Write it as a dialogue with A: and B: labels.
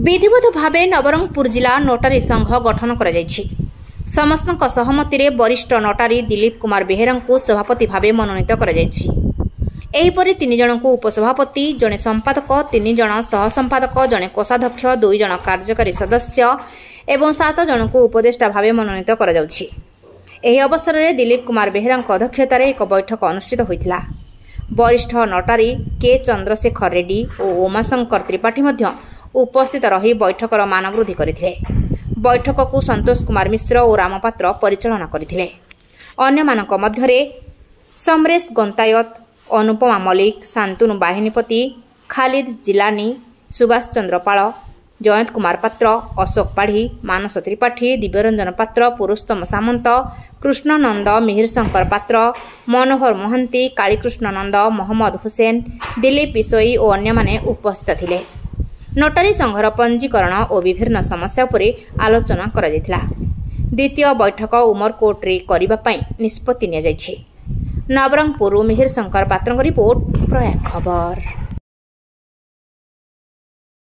A: विधिवत भाव नवरंगपुर जिला नोटारी संघ गठन कर समस्त सहमति रे वरिष्ठ नोटारी दिलीप कुमार बेहेरा को सभापति भाव मनोनीत कर तीन जन को उपसभापति जड़े संपादक 3 जन सहसंपादक जड़े कोषाध्यक्ष 2 जन कार्यकारी सदस्य एवं 7 जन को उपदेष्टा भाव मनोनीत कर अवसर में दिलीप कुमार बेहेरा अध्यक्षतार एक बैठक अनुष्ठित होता। वरिष्ठ नोटारी के चंद्रशेखर रेड्डी और उमाशंकर त्रिपाठी उपस्थित रही बैठकर मान वृद्धि करथिले। बैठक को संतोष कुमार मिश्र और रामपात्र परिचालना करथिले। अन्य मानक मध्यरे समरेश गंतायत, अनुपमा मलिक, शांतनु बाहिनीपति, खालिद जिलानी, सुभाष चंद्र पाल, जयंत कुमार पात्र, अशोक पाढ़ी, मानस त्रिपाठी, दिव्यरंजन पात्र, पुरुषोत्तम सामंत, कृष्णानंद, मिहिर शंकर पात्र, मनोहर मोहंती, कालीकृष्ण नंद, मोहम्मद हुसैन, दिलीप बिशोई और अन्य माने उपस्थित थिले। नोटारी संघर पंजीकरण और विभिन्न समस्या पर आलोचना करा जायतिला। द्वितीय बैठक उमरकोट रे करिबा पई निष्पत्ति निया जायछि। नवरंगपुर मिहिर शंकर पात्रଙ୍କ रिपोर्ट प्रयाग खबर।